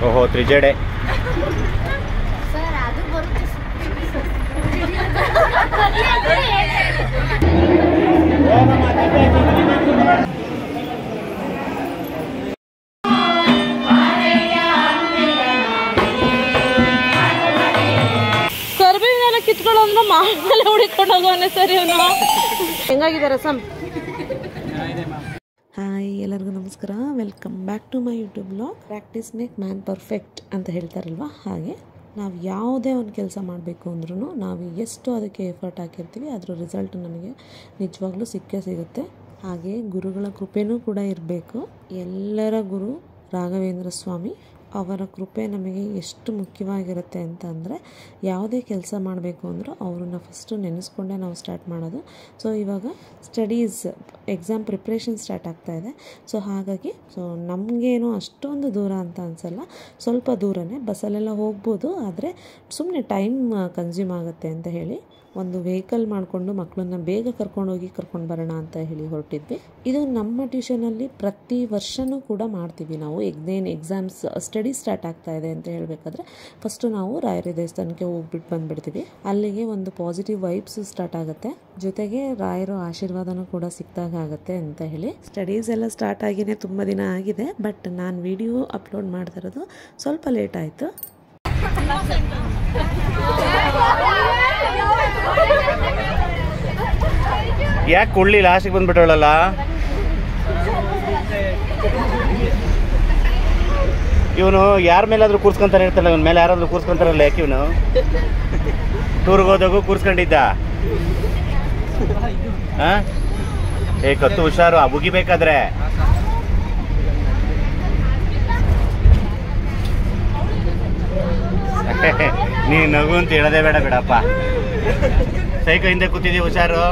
ಓಹೋ ತ್ರಿಜಡೆ ಕರ್ಬೇವಿನೆಲ್ಲ ಕಿತ್ಕೊಳ್ಳೋದು ಮಾವಿನೆಲ್ಲ ಹುಡಿಕೊಂಡು ಹೋಗೋನೆ ಸರಿ ಅವನು. ಹೆಂಗಾಗಿದೆ ರಸಂ? ಹಾಯ್ ಎಲ್ಲರಿಗೂ ನಮಸ್ಕಾರ, welcome back to my YouTube blog. Practice make man perfect ಅಂತ ಹೇಳ್ತಾರಲ್ವ, ಹಾಗೆ ನಾವು ಯಾವುದೇ ಒಂದು ಕೆಲಸ ಮಾಡಬೇಕು ಅಂದ್ರೂ ನಾವು ಎಷ್ಟು ಅದಕ್ಕೆ ಎಫರ್ಟ್ ಹಾಕಿರ್ತೀವಿ ಅದರ ರಿಸಲ್ಟ್ ನಮಗೆ ನಿಜವಾಗ್ಲೂ ಸಿಕ್ಕೇ ಸಿಗುತ್ತೆ. ಹಾಗೆ ಗುರುಗಳ ಕೃಪೆನೂ ಕೂಡ ಇರಬೇಕು. ಎಲ್ಲರ ಗುರು ರಾಘವೇಂದ್ರ ಸ್ವಾಮಿ, ಅವರ ಕೃಪೆ ನಮಗೆ ಎಷ್ಟು ಮುಖ್ಯವಾಗಿರುತ್ತೆ ಅಂತ ಅಂದರೆ ಯಾವುದೇ ಕೆಲಸ ಮಾಡಬೇಕು ಅಂದರೂ ಅವ್ರನ್ನ ಫಸ್ಟು ನೆನೆಸ್ಕೊಂಡೇ ನಾವು ಸ್ಟಾರ್ಟ್ ಮಾಡೋದು. ಸೊ ಇವಾಗ ಸ್ಟಡೀಸ್ ಎಕ್ಸಾಮ್ ಪ್ರಿಪ್ರೇಷನ್ ಸ್ಟಾರ್ಟ್ ಆಗ್ತಾಯಿದೆ. ಸೊ ಹಾಗಾಗಿ ನಮಗೇನು ಅಷ್ಟೊಂದು ದೂರ ಅಂತ ಅನಿಸಲ್ಲ, ಸ್ವಲ್ಪ ದೂರನೇ, ಬಸ್ಸಲ್ಲೆಲ್ಲ ಹೋಗ್ಬೋದು. ಆದರೆ ಸುಮ್ಮನೆ ಟೈಮ್ ಕನ್ಸ್ಯೂಮ್ ಆಗುತ್ತೆ ಅಂತ ಹೇಳಿ ಒಂದು ವೆಹಿಕಲ್ ಮಾಡಿಕೊಂಡು ಮಕ್ಕಳನ್ನ ಬೇಗ ಕರ್ಕೊಂಡೋಗಿ ಕರ್ಕೊಂಡು ಬರೋಣ ಅಂತ ಹೇಳಿ ಹೊರಟಿದ್ವಿ. ಇದು ನಮ್ಮ ಟ್ಯೂಷನಲ್ಲಿ ಪ್ರತಿ ವರ್ಷವೂ ಕೂಡ ಮಾಡ್ತೀವಿ ನಾವು. ಎಕ್ಸಾಮ್ಸ್ ಸ್ಟಡಿ ಸ್ಟಾರ್ಟ್ ಆಗ್ತಾ ಇದೆ ಅಂತ ಹೇಳಬೇಕಾದ್ರೆ ಫಸ್ಟು ನಾವು ರಾಯರ ದೇವಸ್ಥಾನಕ್ಕೆ ಹೋಗ್ಬಿಟ್ಟು ಬಂದುಬಿಡ್ತೀವಿ. ಅಲ್ಲಿಗೆ ಒಂದು ಪಾಸಿಟಿವ್ ವೈಬ್ಸ್ ಸ್ಟಾರ್ಟ್ ಆಗುತ್ತೆ, ಜೊತೆಗೆ ರಾಯರ ಆಶೀರ್ವಾದನೂ ಕೂಡ ಸಿಕ್ಕಿದಾಗ ಆಗುತ್ತೆ ಅಂತ ಹೇಳಿ. ಸ್ಟಡೀಸ್ ಎಲ್ಲ ಸ್ಟಾರ್ಟ್ ಆಗಿನೇ ತುಂಬ ದಿನ ಆಗಿದೆ, ಬಟ್ ನಾನು ವಿಡಿಯೋ ಅಪ್ಲೋಡ್ ಮಾಡ್ತಾ ಇರೋದು ಸ್ವಲ್ಪ ಲೇಟ್ ಆಯಿತು. ಯಾಕೆ ಕೊಳ್ಳಿ ಲಾಸ್ಟಿಗೆ ಬಂದ್ಬಿಟ್ಟವಳಲ್ಲ? ಇವನು ಯಾರ ಮೇಲಾದ್ರೂ ಕೂರ್ಸ್ಕೊಂತಾನೆ ಇರ್ತಲ್ಲ, ಇವನ ಮೇಲೆ ಯಾರಾದ್ರೂ ಕೂರ್ಸ್ಕೊಂತಾರಲ್ಲ, ಯಾಕೆ ಇವನು ಟೂರ್ಗೆ ಹೋದಾಗೂ ಕೂರ್ಸ್ಕೊಂಡಿದ್ದ? ಕತ್ತು ಹುಷಾರು, ಮುಗಿಬೇಕಾದ್ರೆ ನೀ ನಗು ಅಂತ ಹೇಳೋದೇ ಬೇಡ ಬಿಡಪ್ಪ. ಸೈಕಲ್ ಹಿಂದೆ ಕೂತಿದ್ದೀವಿ, ಹುಷಾರು.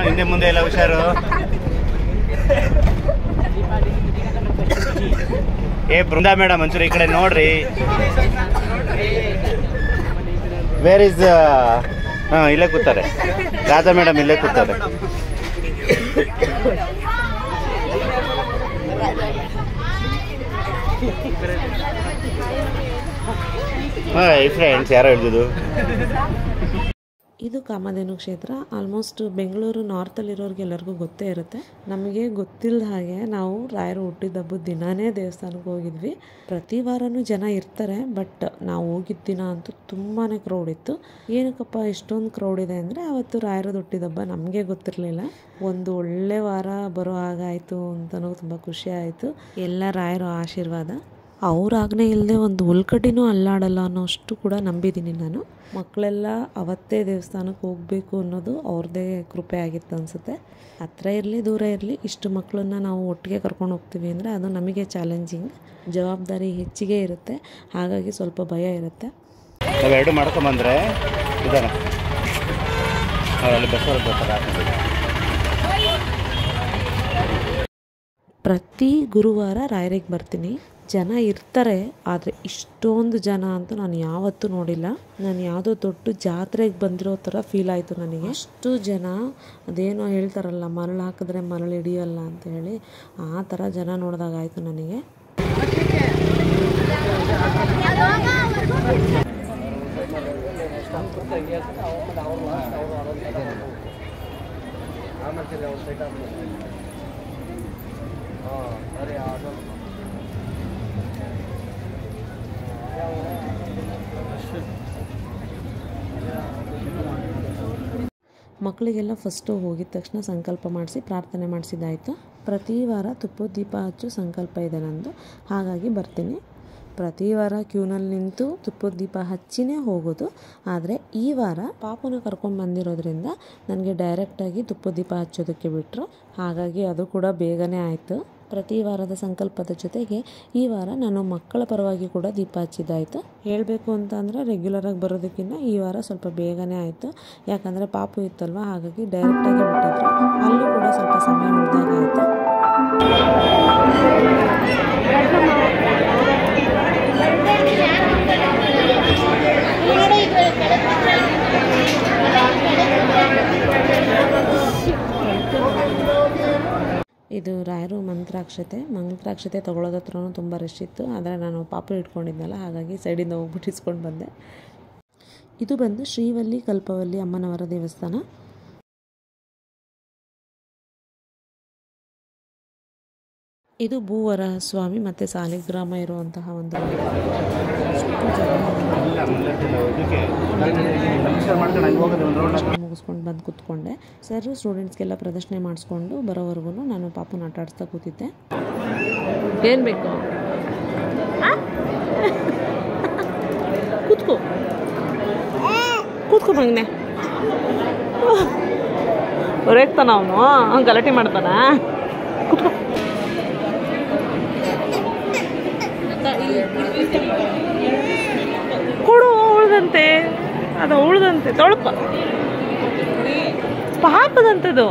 ಹಿಂದೆ ಮುಂದೆ ಎಲ್ಲ ಹುಷಾರು. ಬೃಂದಾ ಮೇಡಮ್ ಒಂಚೂರು ಈ ಕಡೆ ನೋಡ್ರಿ. ವೇರ್ ಇಸ್ ಇಲ್ಲೇ ಕೂತಾರೆ, ರಾಧಾ ಮೇಡಮ್ ಇಲ್ಲೇ ಕೂತಾರೆ. ಫ್ರೆಂಡ್ಸ್ ಯಾರೋ ಹೇಳ್ದು ಇದು ಕಾಮಧೇನು ಕ್ಷೇತ್ರ. ಆಲ್ಮೋಸ್ಟ್ ಬೆಂಗಳೂರು ನಾರ್ತಲ್ಲಿರೋರಿಗೆ ಎಲ್ಲರಿಗೂ ಗೊತ್ತೇ ಇರುತ್ತೆ. ನಮಗೆ ಗೊತ್ತಿಲ್ಲದ ಹಾಗೆ ನಾವು ರಾಯರು ಹುಟ್ಟಿದ ಹಬ್ಬದ ದಿನಾನೇ ದೇವಸ್ಥಾನಕ್ಕೆ ಹೋಗಿದ್ವಿ. ಪ್ರತಿ ವಾರನೂ ಜನ ಇರ್ತಾರೆ, ಬಟ್ ನಾವು ಹೋಗಿದ್ದ ದಿನ ಅಂತೂ ತುಂಬಾ ಕ್ರೌಡ್ ಇತ್ತು. ಏನಕ್ಕಪ್ಪ ಇಷ್ಟೊಂದು ಕ್ರೌಡ್ ಇದೆ ಅಂದರೆ ಅವತ್ತು ರಾಯರದ ಹುಟ್ಟಿದ ಹಬ್ಬ ನಮಗೆ ಗೊತ್ತಿರಲಿಲ್ಲ. ಒಂದು ಒಳ್ಳೆ ವಾರ ಬರೋ ಹಾಗಾಯಿತು ಅಂತಲೂ ತುಂಬ ಖುಷಿ ಆಯಿತು. ಎಲ್ಲ ರಾಯರ ಆಶೀರ್ವಾದ. ಅವ್ರ ಆಜ್ಞೆ ಇಲ್ಲದೆ ಒಂದು ಉಲ್ಕಟ್ಟಿನೂ ಅಲ್ಲಾಡಲ್ಲ ಅನ್ನೋಷ್ಟು ಕೂಡ ನಂಬಿದ್ದೀನಿ ನಾನು. ಮಕ್ಕಳೆಲ್ಲ ಅವತ್ತೇ ದೇವಸ್ಥಾನಕ್ಕೆ ಹೋಗಬೇಕು ಅನ್ನೋದು ಅವ್ರದ್ದೇ ಕೃಪೆ ಆಗಿತ್ತು ಅನಿಸುತ್ತೆ. ಹತ್ರ ಇರಲಿ ದೂರ ಇರಲಿ, ಇಷ್ಟು ಮಕ್ಕಳನ್ನ ನಾವು ಒಟ್ಟಿಗೆ ಕರ್ಕೊಂಡು ಹೋಗ್ತೀವಿ ಅಂದರೆ ಅದು ನಮಗೆ ಚಾಲೆಂಜಿಂಗ್, ಜವಾಬ್ದಾರಿ ಹೆಚ್ಚಿಗೆ ಇರುತ್ತೆ. ಹಾಗಾಗಿ ಸ್ವಲ್ಪ ಭಯ ಇರುತ್ತೆ. ನಾವೆರಡು ಮಾಡ್ಕೊಂಬಂದ್ರೆ ಇದಾನೆ ಅಲ್ಲಿ ಬಸ್ಸಲ್ಲಿ ಬರ್ತಾರೆ. ಪ್ರತಿ ಗುರುವಾರ ರಾಯರಿಗೆ ಬರ್ತೀನಿ. ಜನ ಇರ್ತಾರೆ, ಆದರೆ ಇಷ್ಟೊಂದು ಜನ ಅಂತೂ ನಾನು ಯಾವತ್ತೂ ನೋಡಿಲ್ಲ. ನಾನು ಯಾವುದೋ ದೊಡ್ಡ ಜಾತ್ರೆಗೆ ಬಂದಿರೋ ಥರ ಫೀಲ್ ಆಯಿತು ನನಗೆ. ಅಷ್ಟು ಜನ, ಅದೇನೋ ಹೇಳ್ತಾರಲ್ಲ ಮರಳು ಹಾಕಿದ್ರೆ ಮರಳು ಹಿಡಿಯಲ್ಲ ಅಂತ ಹೇಳಿ, ಆ ಥರ ಜನ ನೋಡಿದಾಗ ಆಯಿತು ನನಗೆ. ಮಕ್ಕಳಿಗೆಲ್ಲ ಫಸ್ಟು ಹೋಗಿದ ತಕ್ಷಣ ಸಂಕಲ್ಪ ಮಾಡಿಸಿ ಪ್ರಾರ್ಥನೆ ಮಾಡಿಸಿದ್ದಾಯಿತು. ಪ್ರತಿ ವಾರ ತುಪ್ಪದ ದೀಪ ಹಚ್ಚೋ ಸಂಕಲ್ಪ ಇದೆ ನಂದು, ಹಾಗಾಗಿ ಬರ್ತೀನಿ. ಪ್ರತಿ ವಾರ ಕ್ಯೂನಲ್ಲಿ ನಿಂತು ತುಪ್ಪದ ದೀಪ ಹಚ್ಚಿನೇ ಹೋಗೋದು. ಆದರೆ ಈ ವಾರ ಪಾಪನ ಕರ್ಕೊಂಡು ಬಂದಿರೋದ್ರಿಂದ ನನಗೆ ಡೈರೆಕ್ಟಾಗಿ ತುಪ್ಪದ ದೀಪ ಹಚ್ಚೋದಕ್ಕೆ ಬಿಟ್ಟರು, ಹಾಗಾಗಿ ಅದು ಕೂಡ ಬೇಗನೆ ಆಯಿತು. ಪ್ರತಿ ವಾರದ ಸಂಕಲ್ಪದ ಜೊತೆಗೆ ಈ ವಾರ ನಾನು ಮಕ್ಕಳ ಪರವಾಗಿ ಕೂಡ ದೀಪ ಹಚ್ಚಿದ್ದಾಯಿತು. ಹೇಳಬೇಕು ಅಂತ ಅಂದರೆ ರೆಗ್ಯುಲರಾಗಿ ಬರೋದಕ್ಕಿಂತ ಈ ವಾರ ಸ್ವಲ್ಪ ಬೇಗನೆ ಆಯಿತು. ಯಾಕಂದರೆ ಪಾಪು ಇತ್ತಲ್ವ, ಹಾಗಾಗಿ ಡೈರೆಕ್ಟಾಗಿ ಬಿಟ್ಟಿದ್ರು. ಅಲ್ಲೂ ಕೂಡ ಸ್ವಲ್ಪ ಸಮಯ ಉಳಿದಾಗ ಆಯಿತು. ಇದು ರಾಯರು ಮಂತ್ರಾಕ್ಷತೆ ತೊಗೊಳೋದ ಹತ್ರನೂ ತುಂಬ ರಶ್ ಇತ್ತು. ಆದರೆ ನಾನು ಪಾಪು ಇಟ್ಕೊಂಡಿದ್ನಲ್ಲ, ಹಾಗಾಗಿ ಸೈಡಿಂದ ಹೋಗ್ಬಿಟ್ಟು ಇಸ್ಕೊಂಡು ಬಂದೆ. ಇದು ಬಂದು ಶ್ರೀವಲ್ಲಿ ಕಲ್ಪವಲ್ಲಿ ಅಮ್ಮನವರ ದೇವಸ್ಥಾನ. ಇದು ಭೂವರಹ ಸ್ವಾಮಿ ಮತ್ತು ಸಾಲಿಗ್ರಾಮ ಇರುವಂತಹ ಒಂದು ಮುಗಿಸ್ಕೊಂಡು ಬಂದು ಕೂತ್ಕೊಂಡೆ. ಸರ್ ಸ್ಟೂಡೆಂಟ್ಸ್ಗೆಲ್ಲ ಪ್ರದರ್ಶನೆ ಮಾಡಿಸ್ಕೊಂಡು ಬರೋವರೆಗೂ ನಾನು ಪಾಪುನ ಆಟ ಆಡಿಸ್ತಾ ಕೂತಿದ್ದೆ. ಏನು ಬೇಕು ಕೂತ್ಕೋ ಕೂತ್ಕೋ ಮಗನೆ. ಹೊರಗ್ತಾನ ಅವನು, ಗಲಾಟೆ ಮಾಡ್ತಾನ. ಕೂತ್ಕೋ. ಕೊಡು, ಉಳ್ದಂತೆ ಅದು, ಉಳ್ದಂತೆ ತೊಳಪ ಪಾಪದಂಥದ್ದು.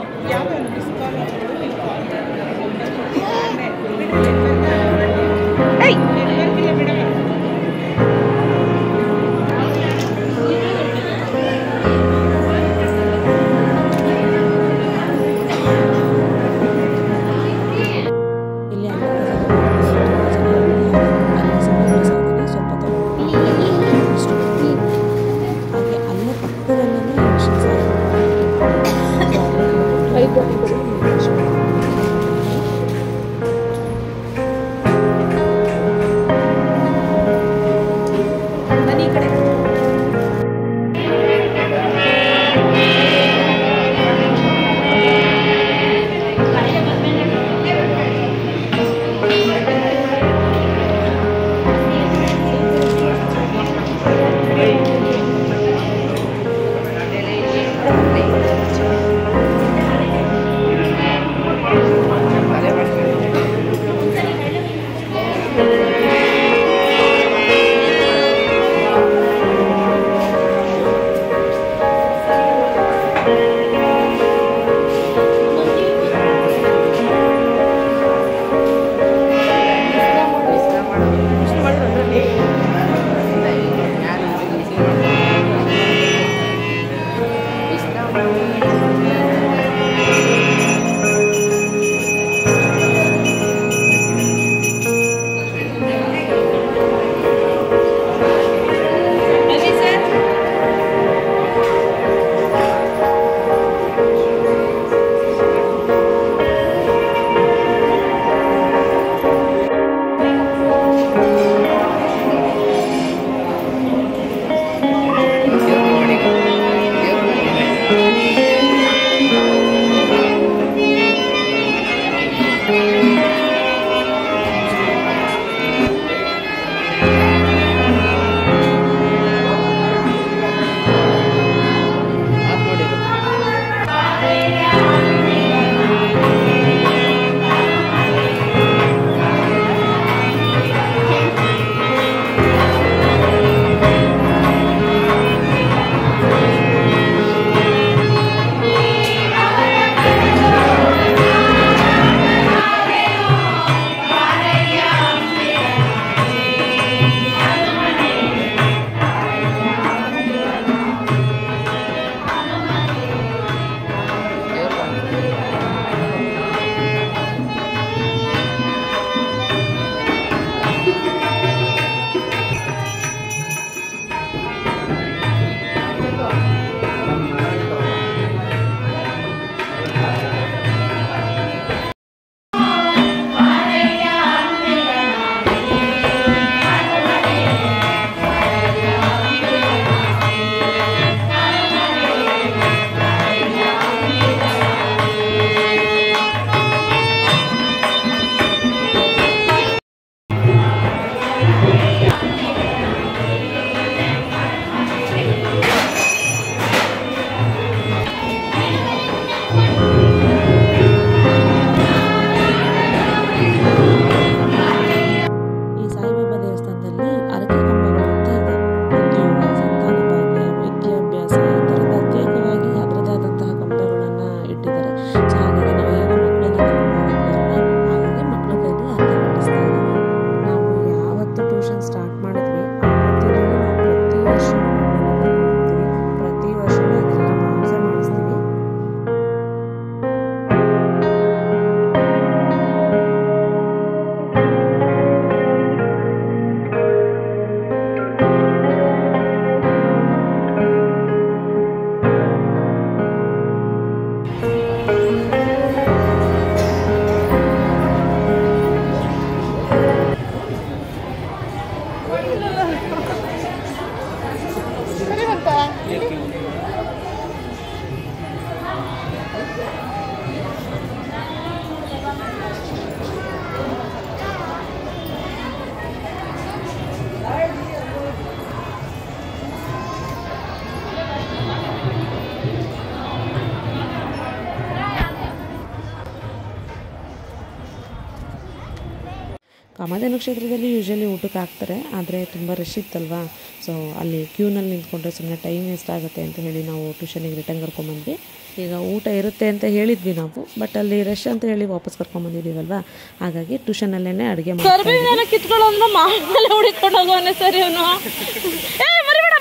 ಕಾಮಧೇನು ಕ್ಷೇತ್ರದಲ್ಲಿ ಯೂಶ್ವಲಿ ಊಟಕ್ಕೆ ಹಾಕ್ತಾರೆ, ಆದರೆ ತುಂಬ ರಶ್ ಇತ್ತಲ್ವಾ, ಸೊ ಅಲ್ಲಿ ಕ್ಯೂನಲ್ಲಿ ನಿಂತ್ಕೊಂಡ್ರೆ ಸುಮ್ಮನೆ ಟೈಮ್ ವೇಸ್ಟ್ ಆಗುತ್ತೆ ಅಂತ ಹೇಳಿ ನಾವು ಟ್ಯೂಷನಿಗೆ ರಿಟರ್ನ್ ಕರ್ಕೊಂಬಂದ್ವಿ. ಈಗ ಊಟ ಇರುತ್ತೆ ಅಂತ ಹೇಳಿದ್ವಿ ನಾವು, ಬಟ್ ಅಲ್ಲಿ ರಶ್ ಅಂತ ಹೇಳಿ ವಾಪಸ್ ಕರ್ಕೊಂಬಂದಿದ್ದೀವಲ್ವಾ, ಹಾಗಾಗಿ ಟ್ಯೂಷನಲ್ಲೇ ಅಡುಗೆ ಮಾಡಿ ಕಿತ್ಕೊಳ್ಳೋದು ಮಾಲೆ ಹುಡಿಕೊಂಡು ಹೋಗೋನೆ ಸರಿ ಅವನು.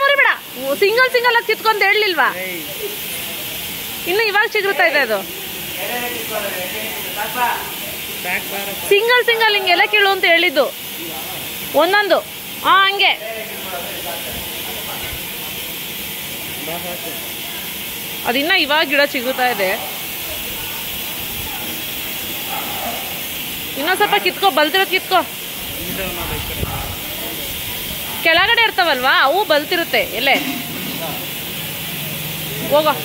ಮರಿಬೇಡ ಸಿಂಗಲ್ ಸಿಂಗಲ್ ಆಗಿ ಕಿತ್ಕೊಂತ ಹೇಳಲಿಲ್ವಾ? ಇನ್ನು ಇವಾಗ ಚಿಗುರ್ತಾ ಇದೆ ಅದು. ಸಿಂಗಲ್ ಸಿಂಗಲ್ ಹಿಂಗೆಲ್ಲ ಕೀಳು ಅಂತ ಹೇಳಿದ್ದು ಒಂದೊಂದು. ಹಂಗೆ ಅದಿನ್ನ ಇವಾಗ ಗಿಡ ಚಿಗುರ್ತಾ ಇದೆ. ಇನ್ನೊಂದ್ ಸ್ವಲ್ಪ ಕಿತ್ಕೋ, ಬಲ್ತಿರೋದು ಕಿತ್ಕೋ. ಕೆಳಗಡೆ ಇರ್ತಾವಲ್ವಾ ಅವು ಬಲ್ತಿರುತ್ತೆ. ಎಲ್ಲೇ ಹೋಗೋ,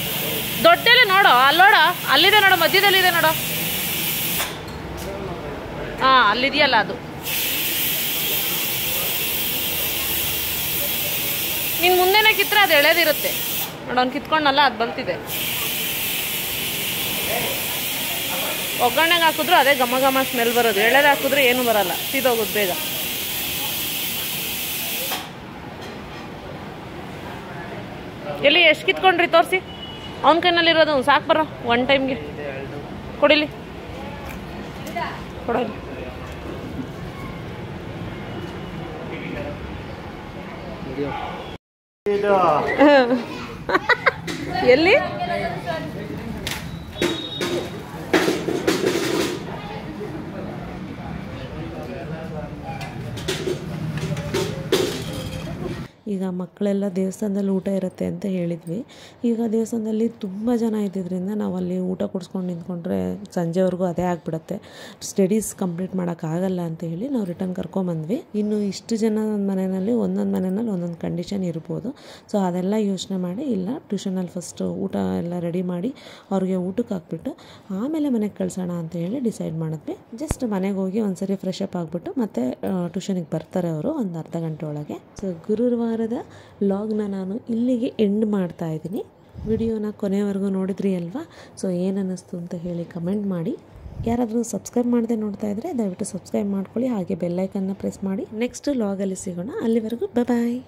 ದೊಡ್ಡಲೆ ನೋಡೋ, ಅಲ್ಲೋಡ, ಅಲ್ಲಿದೆ ನೋಡೋ, ಮಧ್ಯದಲ್ಲಿದೆ ನೋಡೋ. ಅಲ್ಲಿದೆಯಲ್ಲ ಅದು. ನಿನ್ ಮುಂದೆನೆ ಕಿತ್ರೆ ಅದು ಎಳೆದಿರುತ್ತೆ ನೋಡು. ಅವ್ನು ಕಿತ್ಕೊಂಡಲ್ಲ, ಅದು ಬಲ್ತಿದೆ. ಒಗ್ಗರಣೆಗೆ ಹಾಕಿದ್ರು ಅದೇ ಘಮ ಘಮ ಸ್ಮೆಲ್ ಬರೋದು. ಎಳೆದು ಹಾಕಿದ್ರೆ ಏನು ಬರಲ್ಲ, ಸೀದೋಗೋದು ಬೇಗ. ಎಲ್ಲಿ ಎಷ್ಟು ಕಿತ್ಕೊಂಡ್ರಿ ತೋರಿಸಿ. ಅವನ ಕೈನಲ್ಲಿರೋದು ಸಾಕು ಬರೋ ಒನ್ ಟೈಮ್ಗೆ. ಕೊಡಿಲಿ, ಕೊಡಲಿ. ಎಲ್ಲಿ ಈಗ ಮಕ್ಕಳೆಲ್ಲ ದೇವಸ್ಥಾನದಲ್ಲಿ ಊಟ ಇರುತ್ತೆ ಅಂತ ಹೇಳಿದ್ವಿ. ಈಗ ದೇವಸ್ಥಾನದಲ್ಲಿ ತುಂಬ ಜನ ಇದ್ದಿದ್ದರಿಂದ ನಾವು ಅಲ್ಲಿ ಊಟ ಕೊಡಿಸ್ಕೊಂಡು ನಿಂತ್ಕೊಂಡ್ರೆ ಸಂಜೆವರೆಗೂ ಅದೇ ಆಗಿಬಿಡುತ್ತೆ. ಸ್ಟಡೀಸ್ ಕಂಪ್ಲೀಟ್ ಮಾಡೋಕ್ಕಾಗಲ್ಲ ಅಂತ ಹೇಳಿ ನಾವು ರಿಟರ್ನ್ ಕರ್ಕೊಂಬಂದ್ವಿ. ಇನ್ನು ಇಷ್ಟು ಜನ ಮನೆಯಲ್ಲಿ ಒಂದೊಂದು ಕಂಡೀಷನ್ ಇರ್ಬೋದು. ಸೊ ಅದೆಲ್ಲ ಯೋಚನೆ ಮಾಡಿ ಇಲ್ಲ, ಟ್ಯೂಷನಲ್ಲಿ ಫಸ್ಟು ಊಟ ಎಲ್ಲ ರೆಡಿ ಮಾಡಿ ಅವ್ರಿಗೆ ಊಟಕ್ಕೆ ಹಾಕ್ಬಿಟ್ಟು ಆಮೇಲೆ ಮನೆಗೆ ಕಳ್ಸೋಣ ಅಂತ ಹೇಳಿ ಡಿಸೈಡ್ ಮಾಡಿದ್ವಿ. ಜಸ್ಟ್ ಮನೆಗೆ ಹೋಗಿ ಒಂದ್ಸರಿ ಫ್ರೆಶ್ ಅಪ್ ಆಗಿಬಿಟ್ಟು ಮತ್ತೆ ಟ್ಯೂಷನಿಗೆ ಬರ್ತಾರೆ ಅವರು ಒಂದು ಅರ್ಧ ಗಂಟೆ ಒಳಗೆ. ಸೊ ಗುರುವಾರದ ಲಾಗ್ನ ನಾನು ಇಲ್ಲಿಗೆ ಎಂಡ್ ಮಾಡ್ತಾ ಇದ್ದೀನಿ. ವಿಡಿಯೋನ ಕೊನೆವರೆಗೂ ನೋಡಿದ್ರಿ ಅಲ್ವಾ? ಸೊ ಏನು ಅನ್ನಿಸ್ತು ಅಂತ ಹೇಳಿ ಕಮೆಂಟ್ ಮಾಡಿ. ಯಾರಾದರೂ ಸಬ್ಸ್ಕ್ರೈಬ್ ಮಾಡದೆ ನೋಡ್ತಾ ಇದ್ದರೆ ದಯವಿಟ್ಟು ಸಬ್ಸ್ಕ್ರೈಬ್ ಮಾಡ್ಕೊಳ್ಳಿ, ಹಾಗೆ ಬೆಲ್ಲೈಕನ್ನ ಪ್ರೆಸ್ ಮಾಡಿ. ನೆಕ್ಸ್ಟ್ ಲಾಗಲ್ಲಿ ಸಿಗೋಣ. ಅಲ್ಲಿವರೆಗೂ ಬಾಯ್.